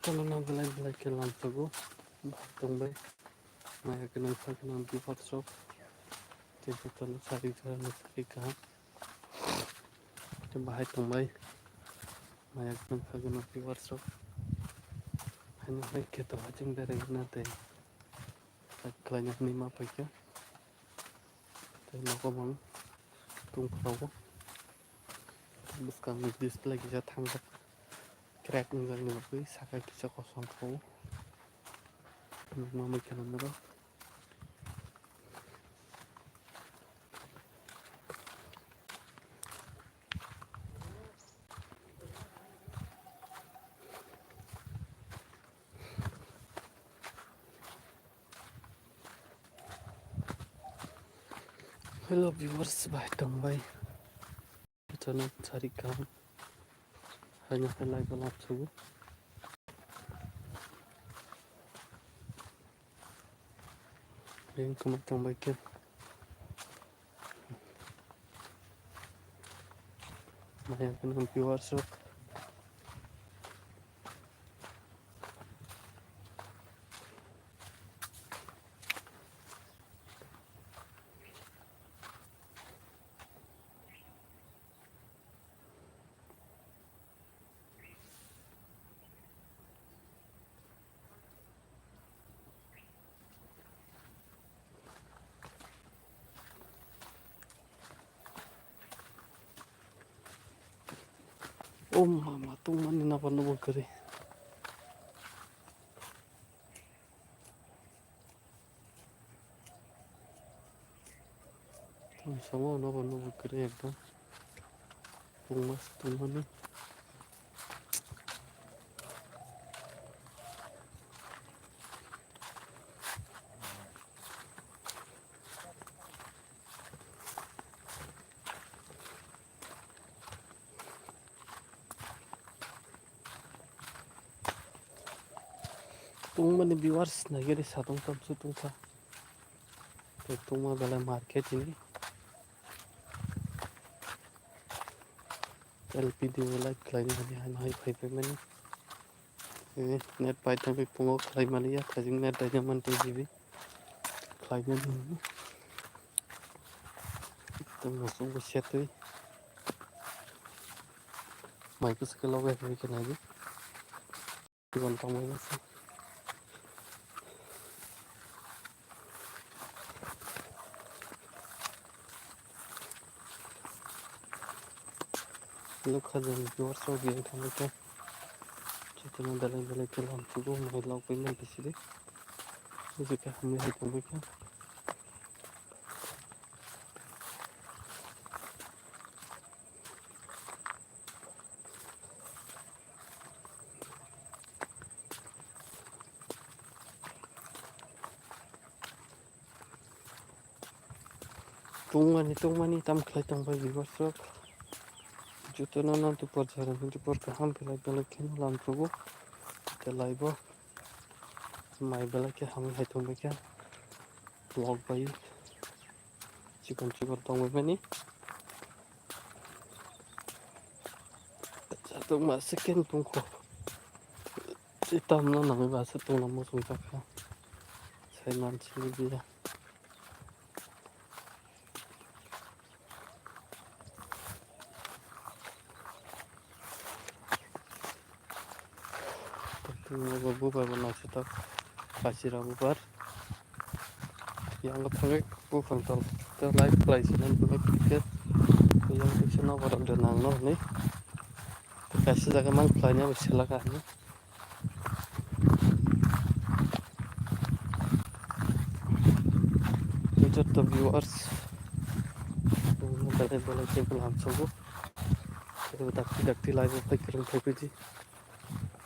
Kanana belai belai kelam sagu, tungbai, maya kenang sa kenang di workshop, jadi kalau cari kaham, bahai tungbai, maya kenang sa kenang di workshop, hanya hai kita wajeng dari nate, kelanya lima pagi, tapi mau komang, tung perahu, buskan display kita tangkap, crack enggak nih, sakai kita kosong perahu, mau makan apa? Hello viewers, bahai tungbai, kita nak cari kaham. Hanya helai balap sagu. Yang kematang baiknya. Maya kenang di workshop. Oh mama, tung mani napa nubu kere. Tung sama napa nubu kere ekdam. Tung mas tung mani. Tung mani viewers nageri satung tamsu tung sa. Tung ma bela market ini. LPD wala klai mani hai phai pe mani. Net python pe pungo klai mani ya thajing net diamond TGB. Klai mani. Tung masung ko set hui. Mai ko sekalo ga hui kena ji. Tuan pamoi masa. Look at the viewers so bien kami ka. Kita nak dalam dalam kelam suku mengelau pengen di sini. Jika kami hidup mereka. Tung mani tam kelai tung bagi viewers so. Juto na tu por jalan tu por kaham belai belai kelam suku. Kelai bo. Mai belai ke kami hidup mereka. Vlog bayi. Cikon tung mani. Satu masukin tung ko. Itam na nami bahasa tung namu suka ka. Saya manci dia. Tung bubar bana cetak. Kasih bubar. Yang ketengek bukan tol. Kita live play sini bukan pikir. Yang di sana barang denang no nih. Kasih jaga mang playnya bersilakan nih. Itu tuh viewers. Boleh cek langsung bu. Kita dakti live play kirim PPG.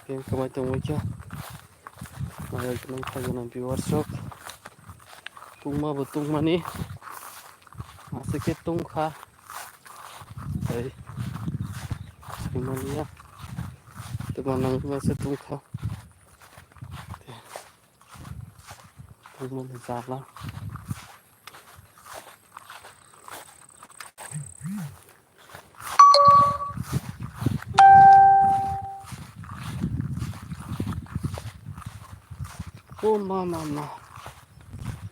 Yang kemacam macam. Maya kenang kajian viewers shop. Tungma betung mani. Masih ketung kah. Hey. Gimana ya? Teman masih tung kah. Tungma salah. Oh mama,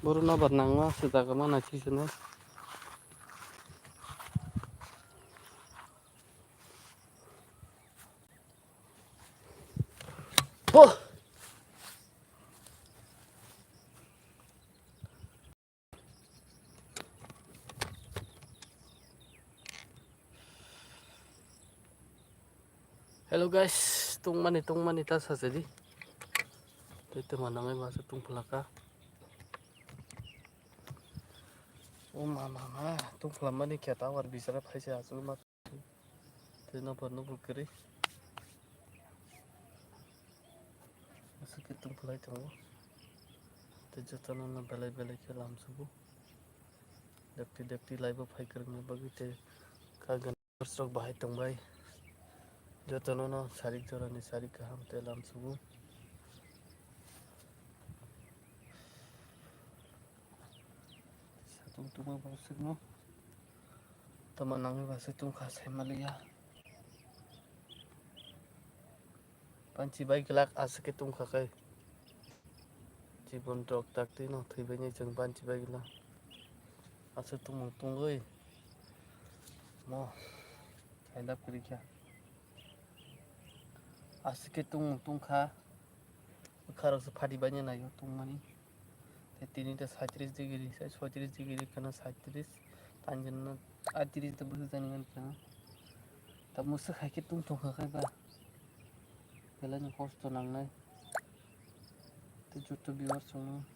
baru nabar nang mas, sudah kemana sih sana? Oh, hello guys, tung mani tas jadi. Itu mana ngai mas tung pelaka. Oh mama, tung pelama ni kya tawar bisa rap hai sih asal mat. Itu nabar nabar kiri. Masuk ke tung pelai tahu. Itu jatuh nana belai ke lam subuh. Dakti lai ba phai kereng bagi te kagan stok bahai tung bai. Jatuh nana sarik jorani sarik kaham te lam subuh. Satu tung masuk no. Teman nangis masuk tung kasih malia. Panci baik kelak asik ke tung kakai. Cibon drok takti no thui banyak jeng panci baik lah. Asik tung oi. Mo, saya dah pergi ya. Asik ke tung kha. Karo se phadi banyak na yo tung mani. Tini ta 37 degree, 36 degree kana 37. Tanjan na 38 ta busu taningan kana. Ta musa khai ke tung kakai ba. Kala ni kosto nang nai. Te juttu biwar sono.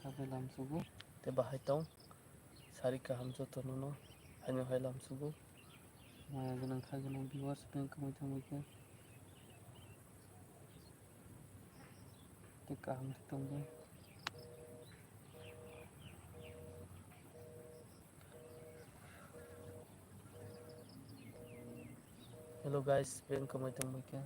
Kabe lam sugu. Te bahai tong. Sari kaham juttu no. Hanyo hai lam sugu. Maya ganang kha ganang biwar sepeng kamai tong. Te kaham tung ba. Hello guys, ben kamai tong ba.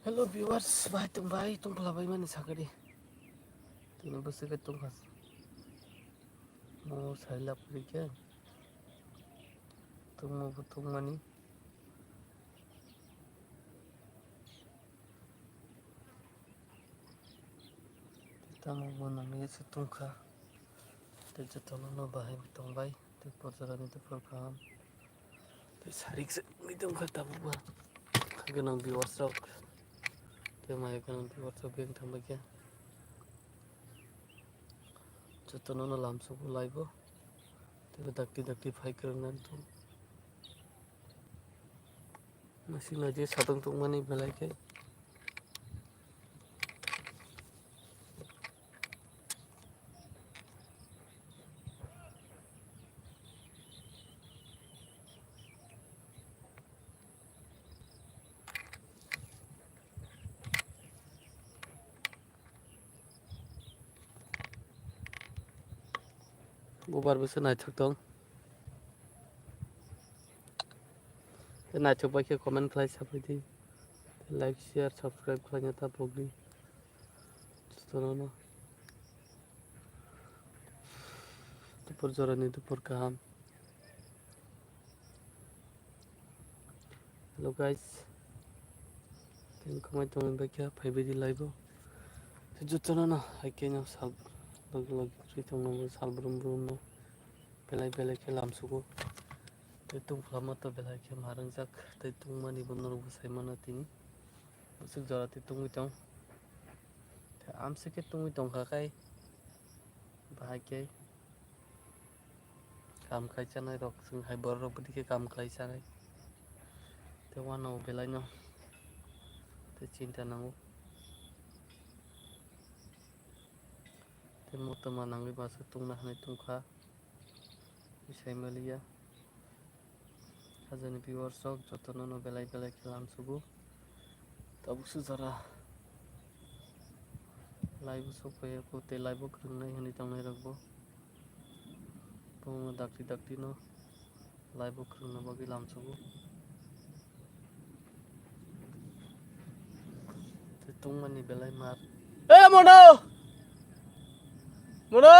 Hello viewers, baik tung pelabai mana sakari. Tung besi ke tung khas. Mau saya lap kerja. Tung mani. Kita mau buat ni setung kha. Te jatuh no bahai tung bai. Te perjalanan itu perkam. Te sarik se tung kha tabu ba. Kagenang viewers rok. Te maya ganang viewers rok ben thamba kya. Jatuh no lam subu live. Te dakti phai kerang tu. Masih aja satu tung mani belai ke. Bubar besi naik tong. Naik baik comment like sampai like share subscribe kalian nyata progri. Seterusnya. Itu perjalanan itu perkam. Hello guys. Kalian komen tong baik 5 di live. Sejuta na akhirnya sal lagi cerita nunggu sal belum no. Belai ke lam suku. Itu lama tuh belai ke marang jak. Itu mani benar busai mana tini. Masuk jalan itu. Am se ke tung tong kakai bahagia kam khai chanai rok sung hai bor rok budi ke kam khai chanai te wano belai no te cinta nangu te mota manangi basa tung nah ne tung kha isai malia hazani viewers rok jotono no belai ke lam subu tabusu jara live sopai ko te live krung nai hani tang nai rokbo pung dakti no live बुख्रुंनो बागै लामसुगु tungmani belai mar mono mono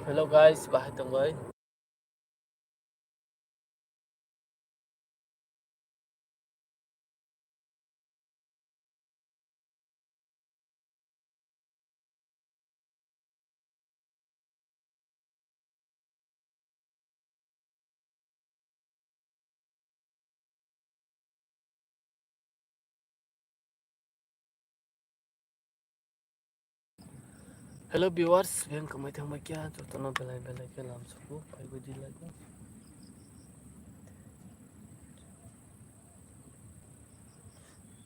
hello guys bahai tangbai hello viewers yang kamai tangbai kya jotono belai belai ke lamsugu pai budi lagi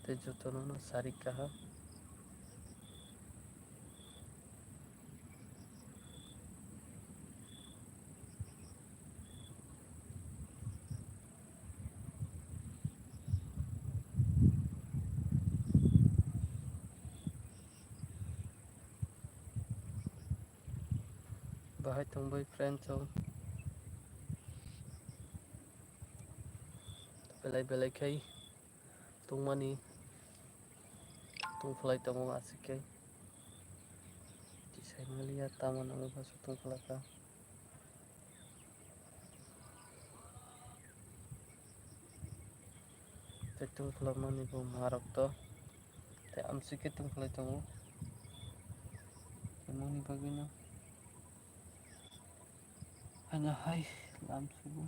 te jotono no sarika bahai tangbai friends so belai belai kai tungmani tungflai tango asike disai malia taman ang basu tungflaka te tungflak mani bo marok to te amsike tungflai tango emoni bagino hanya hai lamsugu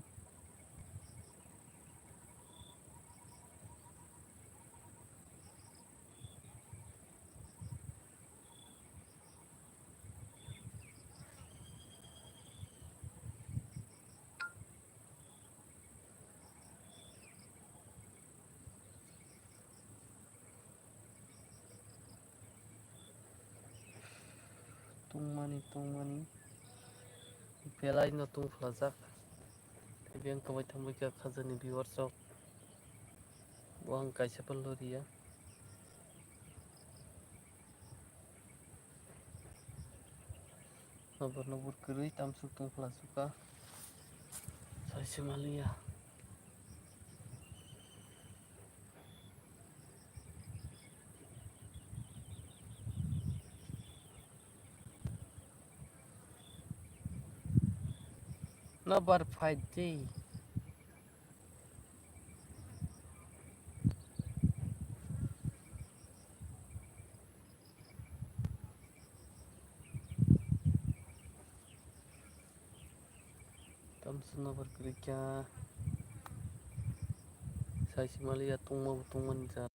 tungmani belai no tungflajak yang kamai tangbai kya khajani viewers so wang kaisa palloria nobor nobor kerui tamsuk tungflasuka saisi malia nobar fight day tamsu nobar kerui kya saisi malia tungma tungmani jar